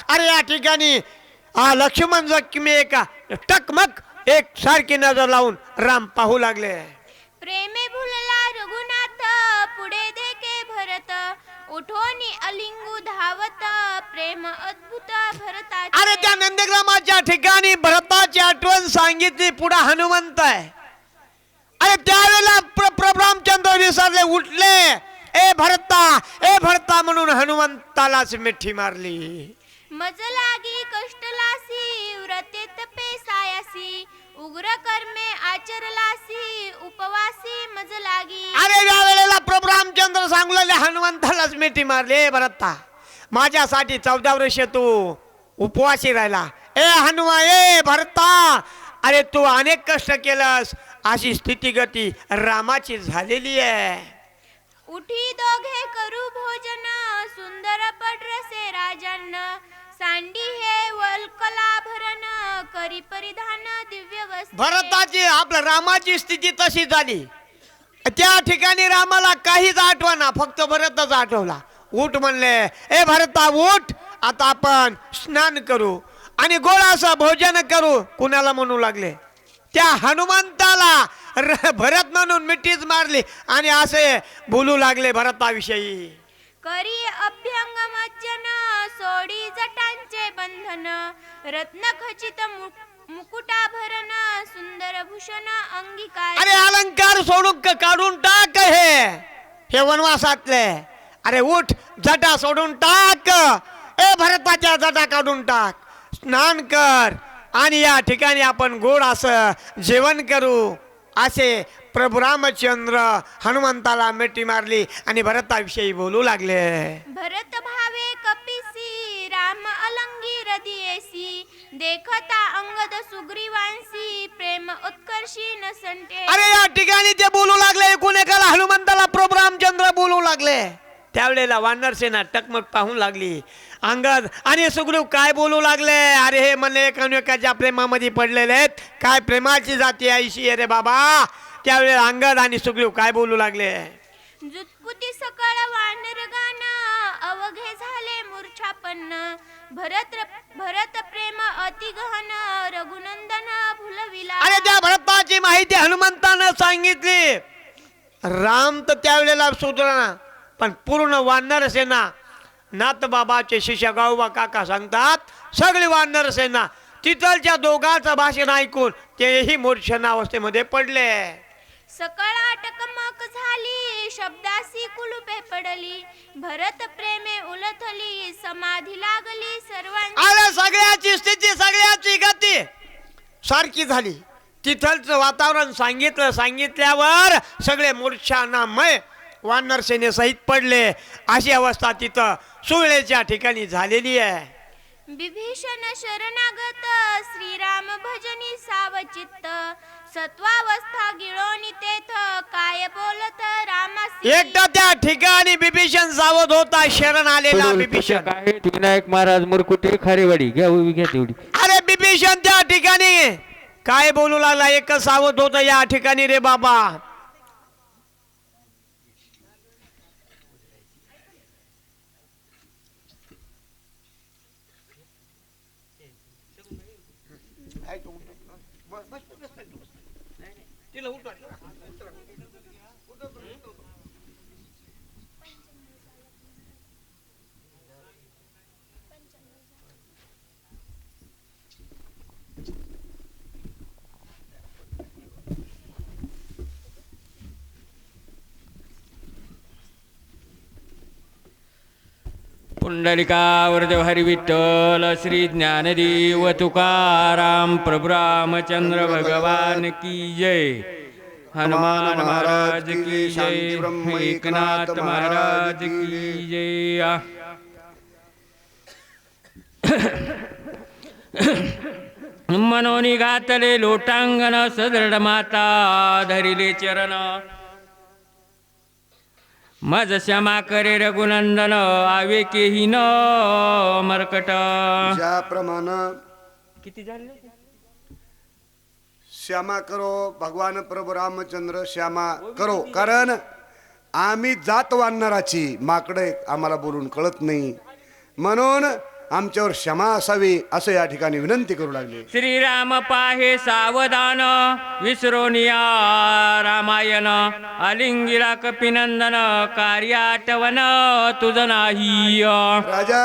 अरे या ठिकाणी लक्ष्मण जखमी एका टकमक एक सारखी नजर लावून राम पाहू लागले. प्रेमे भुलला रघुनाथ पुढे देखे भरत उठोनी अलिंगू धावत प्रेम अद्भुत भरताचे. अरे त्या नंदग्रामाच्या ठिकाणी भरताची आठवण सांगितली. पुढे हनुमंत आहे. अरे त्यावेळेला प्रभू रामचंद्र विसरले, उठले. ए भरता म्हणून हनुमंतालाच मिठी मारली. मज लागी कष्ट लासी व्रते तपे सायासी उग्र कर्मे आचरलासी उपवासी मज लागी. अरे या वेळेला प्रभू रामचंद्र सांगलेले हनुमंतालाच मिठी मारले. भरता माझ्यासाठी 14 वर्ष तू उपवासी राहिला. ए हनुमा, ए भरता, अरे तू अनेक कष्ट केलंस. अशी स्थितीगती रामाची झालेली आहे. उठी दोघे करू भोजन सुंदर पडरसे राजन सांडी हे वल्कलाभरण करी परिधान दिव्य वस्त्रे. भरताची आपल्या रामाची स्थिती तशी झाली. त्या ठिकाणी रामाला काहीच आठवना, फक्त भरतच आठवला. उठ म्हणले. ए भरता उठ, आता आपण स्नान करू आणि गोळाचं भोजन करू. कुणाला म्हणू लागले? त्या हनुमंताला भरत म्हणून मिठीच मारली आणि असे बोलू लागले भरताविषयी. करी अभ्यंग मज्जन सोडी जटांचे बंधन रत्न खचित मुकुटाभरण सुंदर भूषण अंगीकार. अरे अलंकार सोडून काढून टाक हे वनवासातले. अरे उठ, जटा सोडून टाक. ए भरताच्या जटा काढून टाक, स्नान कर आणि या ठिकाणी आपण गोड असं जेवण करू. असे प्रभू रामचंद्र हनुमंताला मिठी मारली आणि भरताविषयी बोलू लागले. भरत भावे कपिसी राम अलंगी हृदयेसी देखता अंगद सुग्रीवांसी प्रेम उत्कर्षी नसंटे. अरे या ठिकाणी ते बोलू लागले. एकूण एकाला हनुमंताला प्रभू रामचंद्र बोलू लागले. त्यावेळेला वानर सेना टकमक पाहून लागली. अंगद आणि सुग्रीव काय बोलू लागले? अरे हे म्हणले एकमेकाच्या प्रेमामध्ये पडलेले आहेत. काय प्रेमाची जाती आईशी अरे बाबा. त्यावेळेला अंगद आणि सुग्रीव काय बोलू लागले? जुत्पुती सकळ वानर गान अवघे झाले मूर्छापन्न भरत प्रेम अति गहन रघुनंदन भुलविला. अरे त्या भरताची माहिती हनुमंतानं सांगितली. राम तर त्यावेळेला सुधरना, पण पूर्ण वानर सेना नाथ बाबाचे शिष्य गावबा काका सांगतात सगळी वानर सेना तिथलच्या दोघांचं भाषण ऐकून तेही मूर्छनावस्थेमध्ये पडले. सकळ आटकमक झाली शब्दासी कुलुपे पडली भरत प्रेमे उलथली समाधी लागली सर्वांची. अरे सगळ्याची स्थिती सगळ्याची गती सारखी झाली. तिथलचं वातावरण सांगितल्यावर सगळे मूर्छानामय वानर सेनेसहित पडले. अशी अवस्था तिथं सुवेळेच्या ठिकाणी झालेली आहे. विभीषण शरणागत श्रीराम भजनी सावचित्त सत्वावस्था गिळोनी तेथ काय बोलत रामासी. एकदा त्या ठिकाणी विभीषण सावध होता. शरण आलेला विभीषण. काय विनायक महाराज मुरकुटे खारेवाडी घ्या उभी घ्या तेवढी. अरे विभीषण त्या ठिकाणी काय बोलू लागला? एकच सावध होता या ठिकाणी रे बाबा. पुंडलिकावरदेव हरी विठ्ठल श्री ज्ञानदेव तुकाराम प्रभु रामचंद्र भगवान की जय. हनुमान महाराज की जय. एकनाथ महाराज की जय. मनोनी घातले लोटांगण सदृढ माता धरिले चरण मज श्यामा करे रघुनंदन आवे केही न मरकट. ज्याप्रमाणे किती झाले? श्यामा करो भगवान प्रभू रामचंद्र श्यामा करो. कारण आम्ही जात वानराची माकडे आम्हाला बोलून कळत नाही म्हणून आमच्यावर क्षमा असावी असं या ठिकाणी विनंती करू लागले. श्रीराम पाहे सावधान विसरोनिया रामायण आलिंगिला कपिनंदन कार्य आठवण तुझ नाही. राजा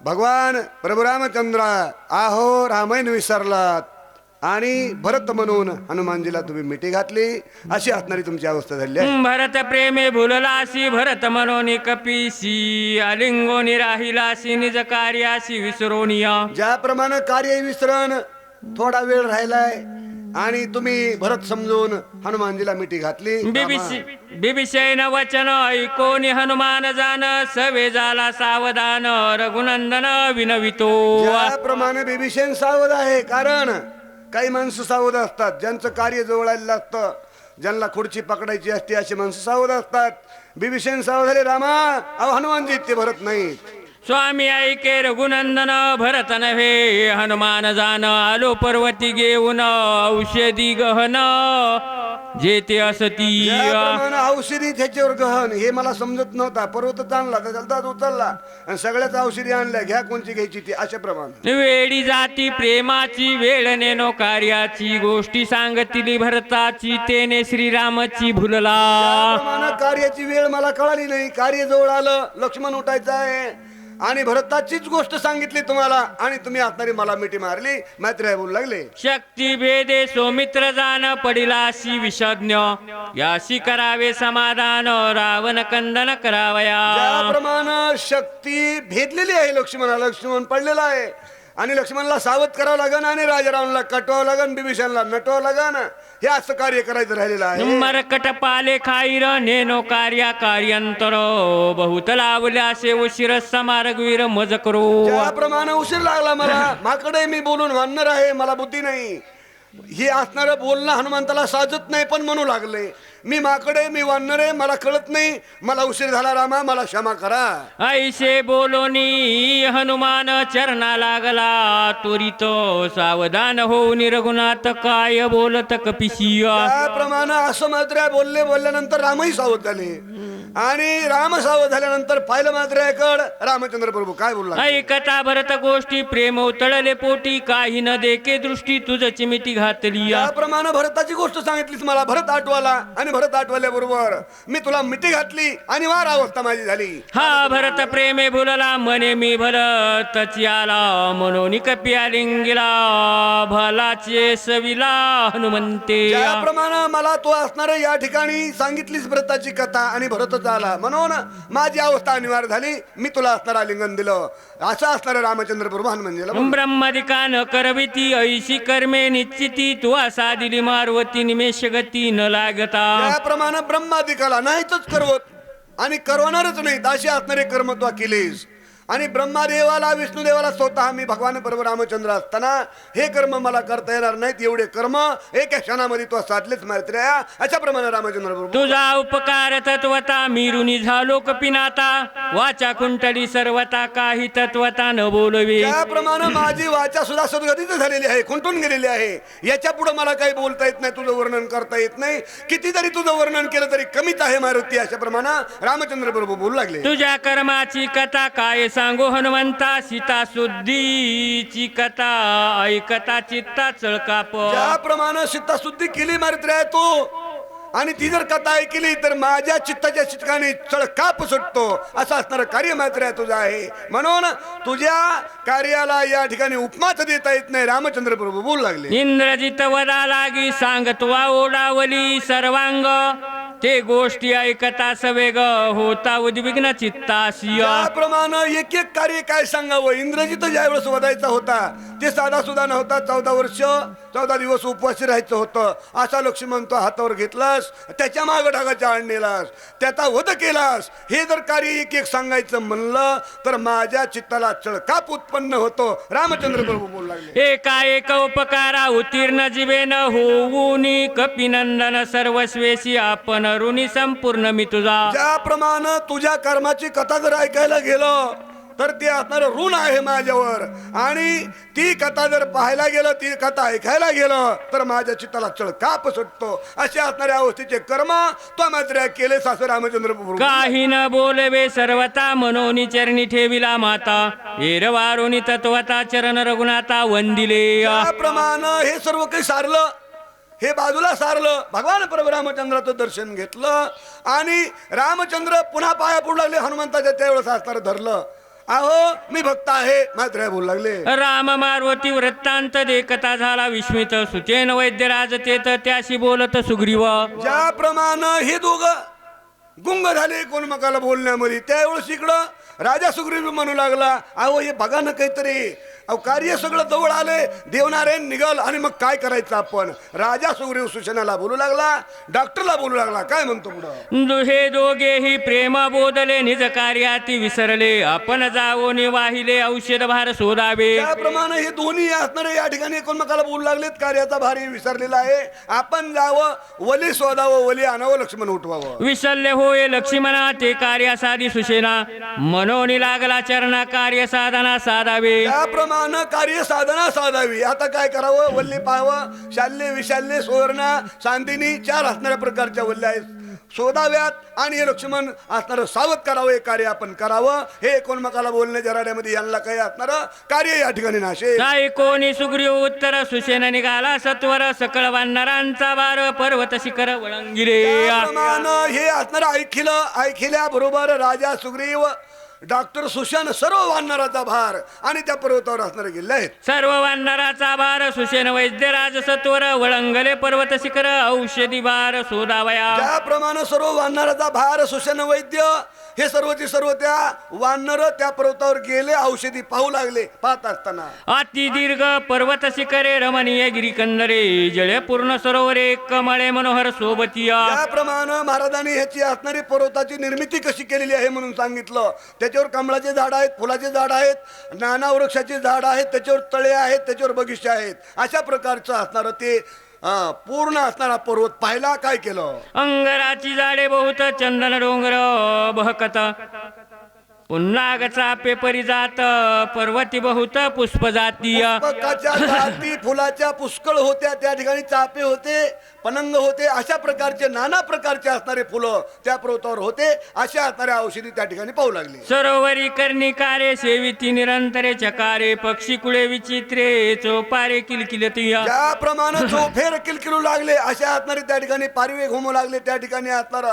भगवान प्रभू रामचंद्र आहो रामायण विसरलात आणि भरत म्हणून हनुमानजीला तुम्ही मिठी घातली अशी असणारी तुमची अवस्था झाली आहे. भरत प्रेमे भुललासी भरत मनोनी कपिसी आलिंगोनी राहिलासी निज कार्यासी विसरोनिया. ज्याप्रमाणे कार्य विसरण थोडा वेळ राहिलाय आणि तुम्ही भरत समजून हनुमानजीला मिठी घातली. बिभीषण वचन ऐकोनी हनुमान जान सवे झाला सावधान रघुनंदन विनवितो. ज्याप्रमाणे बिभीषण सावध आहे, कारण काही माणसं सावध असतात ज्यांचं कार्य जवळ आलेलं असतं, ज्यांना खुर्ची पकडायची असते अशी माणसं सावध असतात. बिभीषण सावध झाले, रामा अहो हनुमानजी ते भरत नाही. स्वामी ऐके रघुनंदन भरत नव्हे हनुमान जान आलो पर्वती घेऊन औषधी गहन जेते असती. ज्याप्रमाणे औषधी त्याच्यावर गहन हे मला समजत नव्हता. पर्वत आणला त्याचा उचलला आणि सगळ्याच औषधी आणल्या, घ्या कोणची घ्यायची ती अशा प्रमाणे. वेळी जाती प्रेमाची वेळ नेनो कार्याची गोष्टी सांगतील भरताची तेने श्रीरामची भुलला. त्याप्रमाणे कार्याची वेळ मला कळाली नाही. कार्य जवळ आलं, लक्ष्मण उठायचं आहे आणि भरताचीच गोष्ट सांगितली तुम्हाला आणि तुम्ही असणारी मला मिठी मारली. मैत्रेय बोलू लागले, शक्ती भेदे सौमित्र जान पडिलाशी विषज्ञ याशी करावे समाधान रावण कंदन करावया. ज्याप्रमाणे शक्ती भेदलेली आहे लक्ष्मणाला, लक्ष्मण पडलेला आहे आणि लक्ष्मणला सावध करावं लागन आणि राजारावणला कटवावं लागन, बिभीषणला नटवावं लागन. हे असं कार्य करायचं राहिलेलं आहे. मरकट पाले खाईर नेनो कार्या कार्यांतर बहुत लावल्यासे उशीर समारगवीर मज करो. ज्याप्रमाणे उशीर लागला मला, माकडे मी बोलून म्हणणार आहे, मला बुद्धी नाही. हे असणारं बोलणं हनुमंताला साजत नाही पण म्हणू लागले, मी माकडे मी वानर आहे, मला कळत नाही, मला उशीर झाला रामा मला क्षमा करा. ऐसे बोलोनी हनुमान चरणा लागला त्वरित सावधान होऊन रघुनाथ काय बोलत कपिसिया. त्याप्रमाणे असं मात्र बोलल्यानंतर रामही सावध झाले आणि राम सावध झाल्यानंतर पाहिलं मात्र कड रामचंद्र प्रभू काय बोलला. ऐकता भरत गोष्टी प्रेम उतळले पोटी काही न देखे दृष्टी तुझची मिठी घातली. त्याप्रमाणे भरताची गोष्ट सांगितलीस मला, भरत आठवाला आणि भरत आठवल्याबरोबर मी तुला मिठी घातली आणि वार अवस्था माझी झाली. हा भरत प्रेमे भुलला मने मी भरतची आला म्हणून कपिया लिंगिला भलाचे सविला हनुमंते. ज्याप्रमाणे मला तू असणार या ठिकाणी सांगितलीस भरताची कथा आणि भरतच आला म्हणून माझी अवस्था अनिवार्य झाली, मी तुला असणारा लिंगन दिलं. असं असणार रामचंद्र प्रभू हनुमानजीला ब्रह्मदिका न करविती ऐशी कर्मे निश्चिती तू असा दिली मारवती निमेष गती न लागता. त्याप्रमाणे ब्रह्मादिकाला नाहीतच करवत आणि करवणारच नाही अशी असणारे कर्म तू केलीस. आणि ब्रह्मादेवाला विष्णुदेवाला स्वतः मी भगवान प्रभू रामचंद्र असताना हे कर्म मला करता येणार नाहीत, एवढे कर्म एका क्षणामध्ये तू साधलेच माहिती. अशा प्रमाणे रामचंद्र प्रभू तुझा उपकार तत्वता मिरुनी झालो कपिनाता वाचा कुंटली सर्वता काही तत्वता न बोलवे. त्याप्रमाणे माझी वाचा सुद्धा सद्गतीच झालेली आहे, खुंटून गेलेली आहे. याच्या पुढे मला काही बोलता येत नाही, तुझं वर्णन करता येत नाही. किती जरी तुझं वर्णन केलं तरी कमीच आहे मारुती. अशा प्रमाणे रामचंद्र प्रभू बोलू लागले. तुझ्या कर्माची कथा काय सांगो हनुमंता सीता शुद्धीची कथा ऐकता चित्ता चळकाप. ज्याप्रमाणे सीता शुद्धी केली मारित्र्या तू आणि ती जर कथा ऐकली तर माझ्या चित्ताच्या ठिकाणी चळकाप सुटतो. असं असणारं कार्य मात्र तुझं आहे. म्हणून तुझ्या कार्याला या ठिकाणी उपमाच देता येत नाही. रामचंद्र प्रभू बोलू लागले, इंद्रजित वदा लागी सांगतवा ओढावली सर्वांग ते गोष्टी ऐकता सवेग होता उद्विग्न चित्तासी. त्याप्रमाणे एक एक कार्य काय सांगावं. इंद्रजित ज्या वेळेस वधायचा होता ते साधा सुद्धा नव्हता. 14 वर्ष 14 दिवस उपवासी राहायचं होतं. असा लक्ष्मण तो हातावर घेतलास, त्याच्या माग ढगाच्या आड नेलास, त्याचा वध केलास. हे जर कार्य एक एक सांगायचं म्हणलं तर माझ्या चित्ताला चळकाप उत्पन्न होतो. रामचंद्र प्रभू बोलू लागले, एका एक उपकारा उत्तीर्ण जीवेन होऊनी कपिनंदन सर्वस्वेशी आपण ऋणी संपूर्ण मी तुझा. ज्याप्रमाणे तुझ्या कर्माची कथा जर ऐकायला गेलो तर ते असणार ऋण आहे माझ्यावर. आणि ती कथा जर पाहायला गेलं, ती कथा ऐकायला गेलं तर माझ्या चित्ताला चळकाप सुटतो. अशा असणाऱ्या अवस्थेचे कर्म तो मात्र केले सासू रामचंद्र प्रभू. काही न बोलवे सर्वता मनोनी चरणी ठेविला माता एरवारुनी तत्वता चरण रघुनाथा वंदिले. त्याप्रमाणे हे सर्व काही सारलं, हे बाजूला सारलं. भगवान प्रभू रामचंद्राचं दर्शन घेतलं आणि रामचंद्र पुन्हा पाया पडू लागले हनुमंताच्या. त्यावेळेस असणार धरलं, अहो मी भक्त आहे मात्र बोलू लागले. राम मारुती वृत्तांत देखता झाला विस्मित सुचेन वैद्यराज तेत त्याशी बोलत सुग्रीव. ज्याप्रमाणे हे दोघं गुंग झाले कोणमकाला बोलण्यामध्ये, त्यावेळेस इकडं राजा सुग्रीव म्हणू लागला, अहो हे बघा ना काहीतरी, अहो कार्य सगळं जवळ आले, देवनारायण निघाल आणि मग काय करायचं आपण. राजा सुग्रीव सूचनाला बोलू लागला, डॉक्टरला बोलू लागला. काय म्हणतो पुढं, हे दोघेही प्रेम बोधले निज कार्याती विसरले आपण जावोनी वाहिले औषध भार शोधावे. त्याप्रमाणे हे दोन्ही असणारे या ठिकाणी एकमेकाला बोलू लागलेत, कार्याचा भार विसरलेला आहे, आपण जावं, वली शोधावं, वली आणावं, लक्ष्मण उठवावं. विसरले होय लक्ष्मणा ते कार्य साधी सुशेना मनोनी लागला चरणा कार्य साधना साधावे. त्याप्रमाणे कार्य साधना साधावी. आता काय करावं, वल्ली पाहावं, शाल्य विशाल्य सुवर्ण चांदिनी 4 असणाऱ्या प्रकारच्या वल्ल्या आहेत, शोधाव्यात आणि हे लक्ष्मण असणार सावध करावं, हे कार्य आपण करावं. हे एकोणमकाला बोलण्याच्या राड्यामध्ये यांना काही असणार कार्य या ठिकाणी नाशे. काय कोणी सुग्रीव उत्तर सुशेन निघाला सत्वर सकळ वानरांचा भार पर्वत शिखर वळंगिरे. त्याप्रमाणे हे असणार ऐकिल्या बरोबर राजा सुग्रीव, डॉक्टर सुशान सर्व वानराचा भार आणि त्या पर्वतावर असणारे गेले आहेत. सर्व वानराचा भार सुशेन वैद्यराज सत्वर वळंगले पर्वत शिखर औषधी भार शोधावया. त्याप्रमाणे सर्व वानराचा भार सुशान वैद्य हे सर्वचे सर्व त्या वानर त्या पर्वतावर गेले, औषधी पाहू लागले. पाहत असताना अति दीर्घ पर्वत शिखरे रमणीय गिरिकंदरे जळे पूर्ण सरोवरे कमळे मनोहर सोबतिया. त्याप्रमाणे महाराजांनी ह्याची असणारी पर्वताची निर्मिती कशी केलेली आहे म्हणून सांगितलं. त्याच्यावर कमळाचे झाड आहेत, फुलाचे झाड आहेत, नाना वृक्षाचे झाड आहेत, त्याच्यावर तळे आहेत, त्याच्यावर बगीचे आहेत. अशा प्रकारचं असणार ते पूर्ण असणारा पर्वत पाहिला. काय केलं, अंगराची झाडे बहुत चंदन डोंगर बहकत पुन्हा चापे परिजात पर्वती बहुत पुष्प जातीय. पुष्पकाच्या जाती फुलाच्या पुष्कळ होत्या, त्या ठिकाणी चापे होते, पनंग होते, अशा प्रकारचे नाना प्रकारचे असणारे फुलं त्या पर्वतावर होते. अशा असणाऱ्या औषधी त्या ठिकाणी पाहू लागली. सरोवरी कर्णिकारे सेविती निरंतरे चकारे पक्षी कुळे विचित्रे चोपारे किलकिलतिया. ज्याप्रमाणे चोफेर किलकिलू लागले अशा असणारे त्या ठिकाणी पारिवे घुमू लागले. त्या ठिकाणी असणार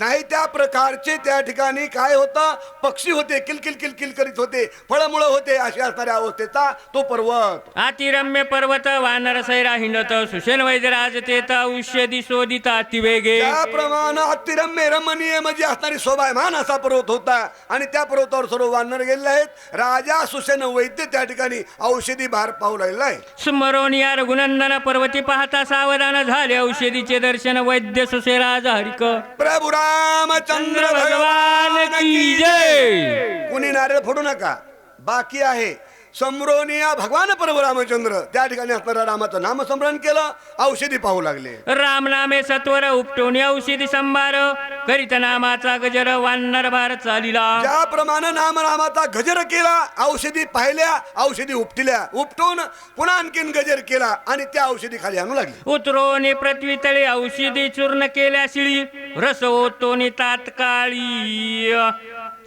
नाही त्या प्रकारचे त्या ठिकाणी काय होतं, पक्षी होते, किलकिल किलकिल करीत होते, फळमुळं होते. अशा असणाऱ्या अवस्थेचा तो पर्वत. अतिरम्य पर्वत वानर सैरा हिंडत सुशेन वैद्यराज तेत औषधी शोधित अतिवेगे. त्याप्रमाणे अतिरम्य रमणीय म्हणजे असणारी शोभायमान असा पर्वत होता आणि त्या पर्वतावर सर्व वानर गेलेले आहेत. राजा सुशेन वैद्य त्या ठिकाणी औषधी भार पाहू लागलेला आहे. स्मरोनिया रघुनंदन पर्वती पाहता सावधान झाले औषधीचे दर्शन वैद्य सुशेराज हरिक. प्रभू रामचंद्र भगवान की जय. कुणी नारळ फोडू नका, बाकी आहे. समरोनिया भगवान प्रभू रामचंद्र त्या ठिकाणी असणारा रामाचं नामस्मरण केलं, औषधी पाहू लागले. राम नामे सत्वर उपटोनी औषधी संभार करीत नामाचा गजर वानर भार चालिला. ज्याप्रमाणे नाम रामाचा गजर केला, औषधी पाहिल्या, औषधी उपटिल्या, उपटून पुन्हा आणखीन गजर केला आणि त्या औषधी खाली आणू लागली. उतरोनी पृथ्वी तळे औषधी चूर्ण केल्या शिळी रस ओतोनी तात्काळी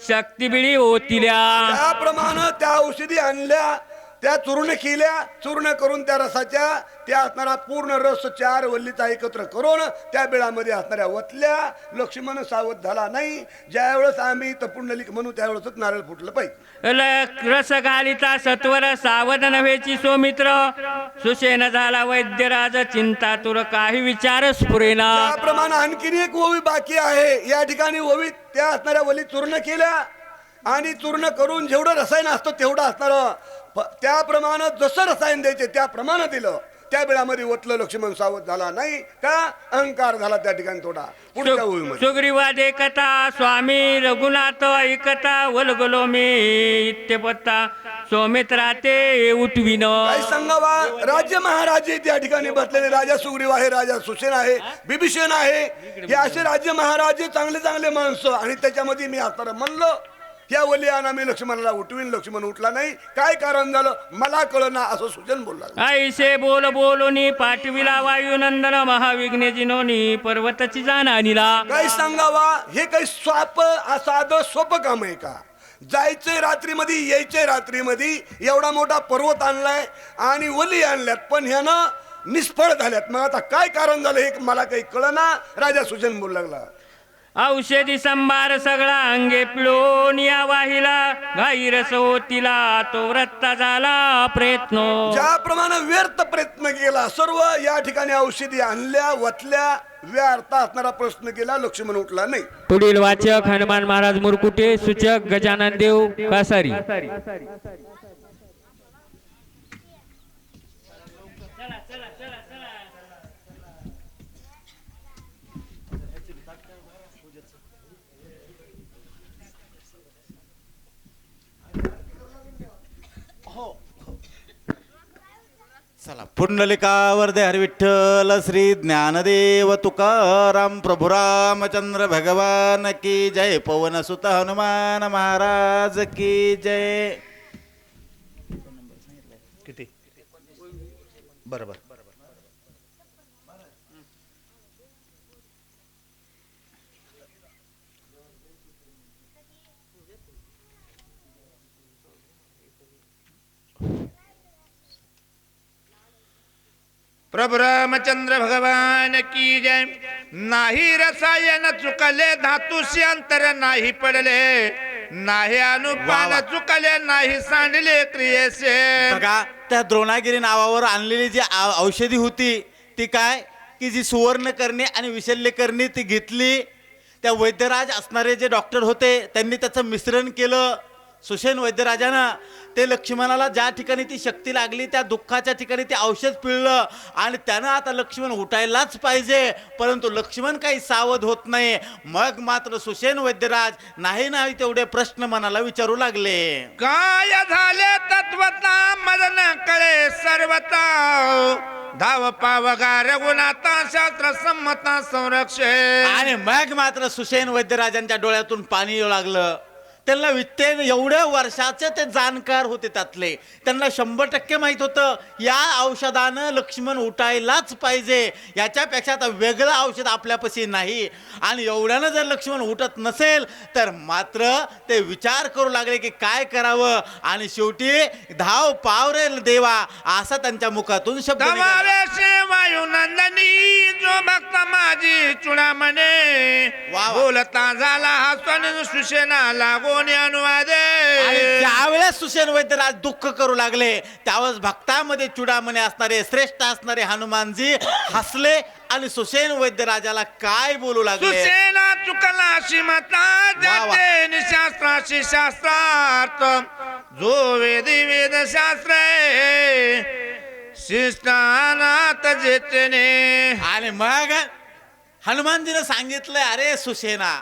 शक्ती बिळी ओतिल्या. त्याप्रमाणे त्या औषधी आणल्या, त्या चूर्ण केल्या, चूर्ण करून त्या रसाच्या त्या असणारा पूर्ण रस 4 वल्लीचा एकत्र करून त्या बिळामध्ये असणाऱ्या वतल्या. लक्ष्मण सावध झाला नाही. ज्यावेळेस आम्ही तपुंडलिक म्हणू त्यावेळेस नारळ फुटलं पाहिजे. रस घालिता सत्वर सावध नव्हेची सोमित्र सुशेन झाला वैद्यराज चिंता तुर काही विचार स्फुरेना. त्याप्रमाणे आणखीन एक ओवी बाकी आहे. या ठिकाणी ओवी त्या असणाऱ्या वली चूर्ण केल्या आणि चूर्ण करून जेवढं रसायन असतं तेवढं असणार, त्याप्रमाणे जसं रसायन द्यायचे त्याप्रमाणे दिलं. त्या वेळामध्ये ओतलं. लक्ष्मण सावध झाला नाही का, अहंकार झाला त्या ठिकाणी थोडा. पुढच्या ओवीमध्ये सुग्रीवाद एकता स्वामी रघुनाथ ऐकता वलगलो मी इत्यपत्ता सौमित्रा ते उठविन. काय सांगावा, राज्य महाराजे त्या ठिकाणी बसलेले. राजा सुग्रीव आहे, राजा सुसेन आहे, बिभीषण आहे. हे असे राज्य महाराजे चांगले चांगले माणसं आणि त्याच्यामध्ये मी आता म्हणलं त्या वलियाना मी लक्ष्मणाला उठवीन. लक्ष्मण उठला नाही. काय कारण झालं मला कळना असं सुजन बोलला. ऐसे बोल बोलूनी पाठविला वायुनंदन महाविघ्नेची नोनी पर्वताची जाण आणिला. काय सांगावा हे काही साधं सोपं काम आहे का? जायचंय रात्रीमध्ये यायचंय रात्रीमध्ये. एवढा मोठा पर्वत आणलाय आणि वली आणल्यात पण ह्यानं निष्फळ झाल्यात. मग आता काय कारण झालं हे मला काही कळना. राजा सुजन बोलू लागला. औषधी संभार सगळा अंगे पिळून या वाहिला घाईरस होतीला तो व्रता झाला प्रयत्न. ज्याप्रमाणे व्यर्थ प्रयत्न केला सर्व या ठिकाणी औषधी आणल्या वतल्या व्यर्थ असणारा प्रश्न केला. लक्ष्मण उठला नाही. पुढील वाचक हनुमान महाराज मुरकुटे. सूचक गजानन देव कासारी. चला पुंडलिकावरदे हरी विठ्ठल श्री ज्ञानदेव तुकाराम प्रभु रामचंद्र भगवान की जय. पवन सुत हनुमान महाराज की जय. किती बरोबर. प्रभु रामचंद्र भगवान की जय. नाही रसायन चुकले धातुशी अंतर नाही पडले. नाही अनुपान चुकले नाही सांडले क्रियेसे. बघा त्या द्रोणागिरी नावावर आणलेली जी औषधी होती ती काय की जी सुवर्णकर्णी आणि विशल्यकर्णी ती घेतली. त्या वैद्यराज असणारे जे डॉक्टर होते त्यांनी त्याचं मिश्रण केलं. सुषेण वैद्यराजानं ते लक्ष्मणाला ज्या ठिकाणी ती शक्ती लागली त्या दुःखाच्या ठिकाणी ते औषध पिळलं आणि त्यानं आता लक्ष्मण उठायलाच पाहिजे. परंतु लक्ष्मण काही सावध होत नाही. मग मात्र सुषेण वैद्यराज नाही नाही तेवढे प्रश्न मनाला विचारू लागले. काय झाले तत्वता मदन कळे सर्वता. धाव पावगा रघुनाथा शास्त्र संमता संरक्षे. आणि मग मात्र सुषेण वैद्यराजांच्या डोळ्यातून पाणी येऊ लागलं. त्यांना ते एवढ्या वर्षाचे ते जाणकार होते त्यातले. त्यांना 100% माहित होतं या औषधानं लक्ष्मण उठायलाच पाहिजे. याच्यापेक्षा आता वेगळं औषध आपल्यापाशी नाही. आणि एवढ्यानं जर लक्ष्मण उठत नसेल तर मात्र ते विचार करू लागले की काय करावं. आणि शेवटी धाव पाव रे देवा असा त्यांच्या मुखातून शब्द निघाला. वायुनंदनी जो भक्त माझी चुडामणे. वा वा. बोलता झाला हा स्वर्ण सुषेना लागोनी अनुवादे. आणि ज्यावेळेस सुषेण वैद्यराज दुःख करू लागले त्यावेळेस भक्तामध्ये चुडामणे असणारे श्रेष्ठ असणारे हनुमानजी हसले आणि सुषेण वैद्यराजाला काय बोलू लागले. सुषेना चुकला श्रीमता जाते निशास्त्राशी शास्त्रार्थ. जो वेदी वेद शास्त्र शिष्टानात जेतने. आणि मग हनुमानजीने सांगितलं अरे सुषेना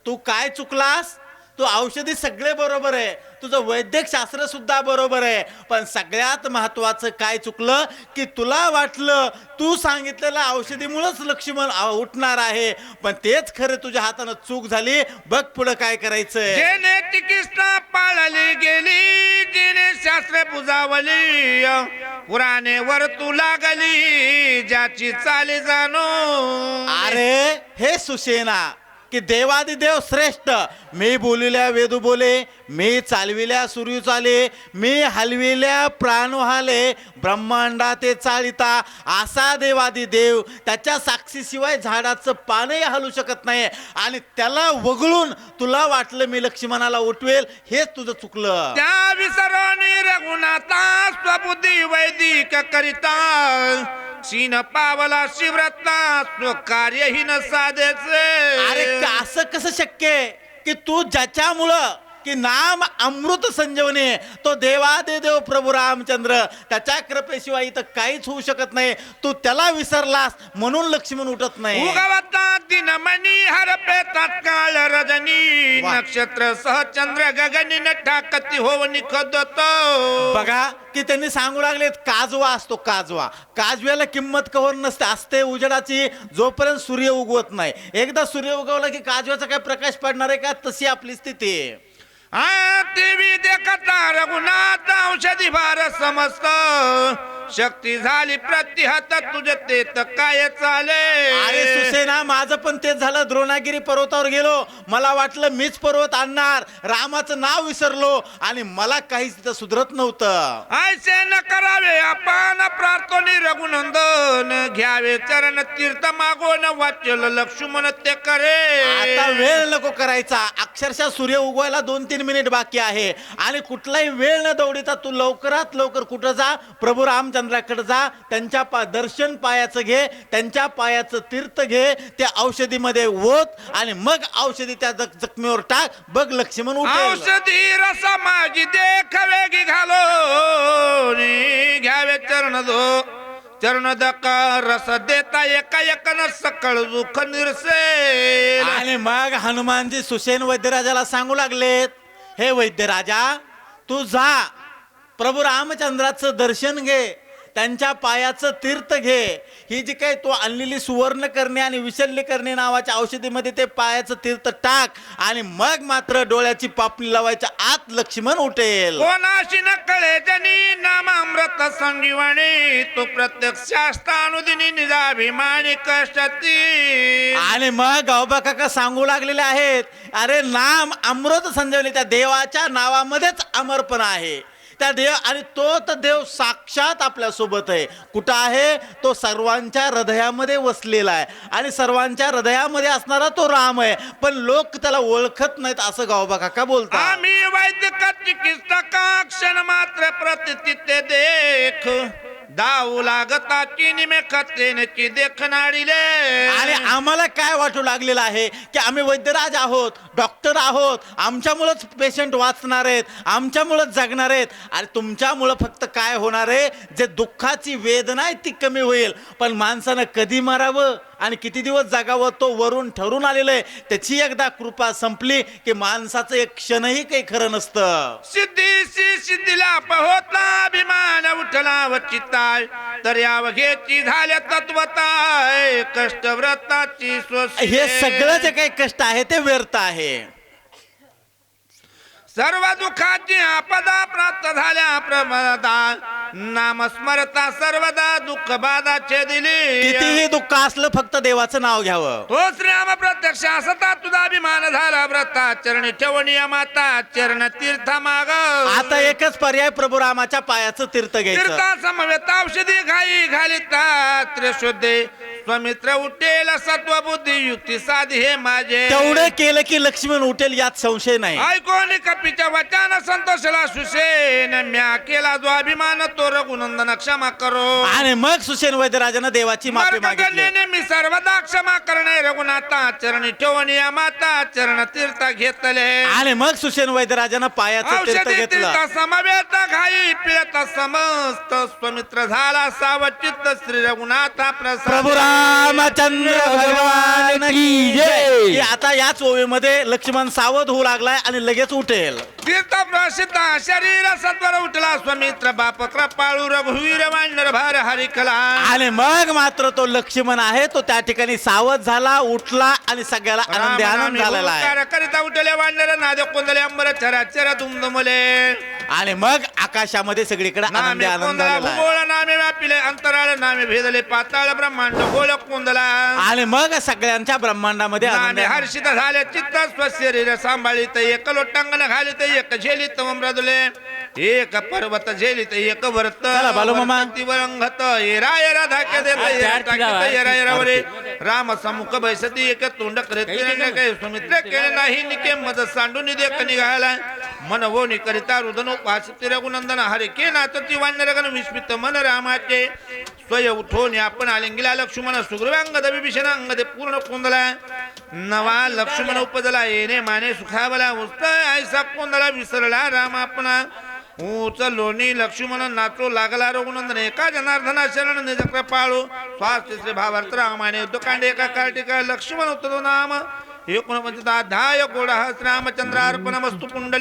तू काय चुकलास. तू औषधी सगळे बरोबर आहे. तुझं वैद्यक शास्त्र सुद्धा बरोबर आहे. पण सगळ्यात महत्वाचं काय चुकलं की तुला वाटलं तू सांगितलेल्या औषधीमुळेच लक्ष्मण उठणार आहे. पण तेच खरं तुझ्या हातानं चूक झाली. बघ पुढे काय करायचंय. जेने चिकित्सा पाळली गेली जिने शास्त्र बुजावली. पुराणे वर तू लागली ज्याची चाली जाणो. अरे हे सुषेना की देवादिदेव श्रेष्ठ. मी बोलिल्या वेदू बोले. मी चालविल्या सूर्य चाले. मी हलविल्या प्राण हाले. ब्रह्मांडा ते चालिता असा देवादिदेव. त्याच्या साक्षीशिवाय झाडाचं पानही हलू शकत नाही. आणि त्याला वगळून तुला वाटलं मी लक्ष्मणाला उठवेल. हेच तुझं चुकलं. त्या विसरोनी रघुनाथा स्वबुद्धी वैदिक करिता. सीन पावला शिवरत्ना स्वकार्यही न साधेचे. अरे असं कसं शक्य आहे की तू ज्याच्यामुळं की नाम अमृत संजीवनी तो देवादिदेव प्रभू रामचंद्र त्याच्या कृपेशिवाय इथं काहीच होऊ शकत नाही. तू त्याला विसरलास म्हणून लक्ष्मण उठत नाही. उगवता दिनमणी हरपे तात्काळ रजनी. वा. नक्षत्र सह चंद्र गगनी ठाकती हो निखदत. बघा की त्यांनी सांगू लागलेत काजवा असतो काजवा. काजव्याला किंमत कवर नसते असते उजेडाची जोपर्यंत सूर्य उगवत नाही. एकदा सूर्य उगवला की काजव्याचा काय प्रकाश पडणार आहे का. तशी आपली स्थिती आहे. देवी देखता रघुनाथ औषधी भार समस्त शक्ती झाली प्रतिहत तुझे ते तर काय चाले. अरे सुसेना, माझं पण तेच झालं. द्रोणागिरी पर्वतावर गेलो, मला वाटलं मीच पर्वत आणणार, रामाचं नाव विसरलो आणि मला काहीच तिथं सुधरत नव्हतं. ऐसे न करावे आपण प्रार्थने रघुनंदन घ्यावे चरण तीर्थ मागोन वाचल लक्ष्मण ते करे. आता वेळ नको करायचा, अक्षरशः सूर्य उगवायला 2-3 मिनिट बाकी आहे आणि कुठलाही वेळ न दौडीचा तू लवकरात लवकर कुठं जा, प्रभू रामचंद्राकडे जा, त्यांच्या दर्शन पायाचं घे, त्यांच्या पायाचं तीर्थ घे, त्या औषधीमध्ये ओत आणि मग औषधी त्या जखमीवर टाक, बघ लक्ष्मण उठेल. औषधी रस माझी देख वेगी घालो घ्यावे चरण दका रस देता एका एकन सकळ दुःख निरसे. आणि मग हनुमानजी सुसेन वैद्यराजाला सांगू लागलेत, हे वैद्यराजा, तू जा, प्रभू रामचंद्राचं दर्शन घे, त्यांच्या पायाचं तीर्थ घे, ही जी काही तू आणलेली सुवर्ण करणे आणि विशल्य करणे नावाच्या औषधीमध्ये ते पायाचं तीर्थ टाक आणि मग मात्र डोळ्याची पापणी लावायच्या आत लक्ष्मण उठेल. कोणाशी न कळे जनी नामामृत संजीवनी तो प्रत्यक्ष शास्त्रानुदिनी निजाभिमानी कष्टती. आणि मग गावबा काका सांगू लागलेले आहेत, अरे नाम अमृत संजीवनी, त्या देवाच्या नावामध्येच अमरपण आहे. त्या देव आणि तो तर देव साक्षात आपल्या सोबत आहे. कुठं आहे? तो सर्वांच्या हृदयामध्ये वसलेला आहे आणि सर्वांच्या हृदयामध्ये असणारा तो राम आहे, पण लोक त्याला ओळखत नाहीत असं गावबा काका बोलतात. आम्ही वैद्यक चिकित्सका क्षण मात्र प्रतिते देख दाऊ लागताची निमेखतेनेची देखणारीले. आणि आम्हाला काय वाटू लागलेलं आहे की आम्ही वैद्यराज आहोत, डॉक्टर आहोत, आमच्यामुळेच पेशंट वाचणार आहेत, आमच्यामुळेच जगणार आहेत. आणि तुमच्यामुळं फक्त काय होणार आहे, जे दुःखाची वेदना आहे ती कमी होईल, पण माणसानं कधी मारावं आणि किती दिवस जगावं तो वरून ठरून आलेलं आहे. त्याची एकदा कृपा संपली की माणसाचं एक क्षणही काही खरं नसतं. सिद्धीशी सिद्धीला होता अभिमान उठला वचिताय तर यावघेची झाल्या तत्वताय कष्टव्रताची हे सगळं जे काही कष्ट आहे ते व्यर्थ आहे. सर्व दुःखाची आपदा प्राप्त झाल्या प्रमदा नामस्मरता सर्वदा दुःख बाधाचे दिली. कितीही दुःख असलं फक्त देवाचं नाव घ्यावं. तो श्रीराम प्रत्यक्ष असता तुझा अभिमान झाला व्रता चरणी ठेवणी माता चरण तीर्थ माग. आता एकच पर्याय, प्रभू रामाच्या पायाचं तीर्थ घ्यायचं. तीर्था समवेत औषधी घाई घालिता त्रिशुद्धे स्वमित्र उठेल सत्व बुद्धी युक्ती साधी हे माझे. तेवढं केलं की लक्ष्मण उठेल यात संशय नाही. ऐकोनी कपीच्या वचन संतोषला सुसेन म्या केला जो अभिमान तो रघुनंदन क्षमा करो. आणि मग सुसेन वैद्यराजानं देवाची माफी मागितली. मार्गगणेने मी सर्वदा क्षमा करणे रघुनाथा चरणी ठेवणी माता चरण तीर्थ घेतले. आणि मग सुसेन वैद्यराजानं पायाचं तीर्थ औषधी घेतलं. तीर्थ समवेत घाई पिळत समस्त स्वमित्र झाला सावचित्त श्री रघुनाथा प्रभू प्रसाद. रामचंद्र भगवान की जय. की आता याच ओवीमध्ये लक्ष्मण सावध होऊ लागलाय आणि लगेच उठेल. तीर्थ प्रसिद्ध शरीर सत्वर उठला स्वमित्र बाप कृपाळू रघुवीर वानर भार हरिकला. आणि मग मात्र तो लक्ष्मण आहे तो त्या ठिकाणी सावध झाला, उठला आणि सगळ्याला आनंद आनंद झालेला आहे. करिता उठले वानर नाद कोंदले अंबर चराचर दुमदुमले. आणि मग आकाशामध्ये सगळीकडे आनंद नामे आनंद कोंदला झालेला आहे. भूगोळ नामे व्यापिले अंतराळ नामे भेदले पाताळ ब्रह्मांड गोळ कोंदला. आणि मग सगळ्यांच्या ब्रह्मांडामध्ये आनंद नामे आहे. हर्षित झाले चित्त स्वशरीर सांभाळीत एक लोटांगण घालित एक झेलित मृदुले एक पर्वत झेलित एक व्रत. चला, बालू मामा. वरंगत येरा येरा धाके देत येरा टाकीत येरा येरावरे राम समुख बैसती एक तोंड करते काय सुमित्र केले नाही निके मद सांडून देख निघाला मन वोनी करिता रुदनो पासित रघुनंदन हरे के नाचती वानरगण विस्मित मन रामाचे स्वय उठोनी आपण आलिंगीला लक्ष्मण सुग्रीवांगद विभीषण अंगदे पूर्ण कोंदला. नवा लक्ष्मण उपजला येणे माने सुखावला उस्त ऐसा कोंदला विसरला राम आपणा. ऊच लोणी लक्ष्मण नाचो लागला रघुनंदन एका जनार्दना शरण निज कृपाळू स्वास्थ्य श्री भावार्थ रामाने युद्धकांड एका कार्तिका लक्ष्मण उत्तरो नाम 49 अध्याय गोडा रामचंद्रार्पण वस्तु कुंडली.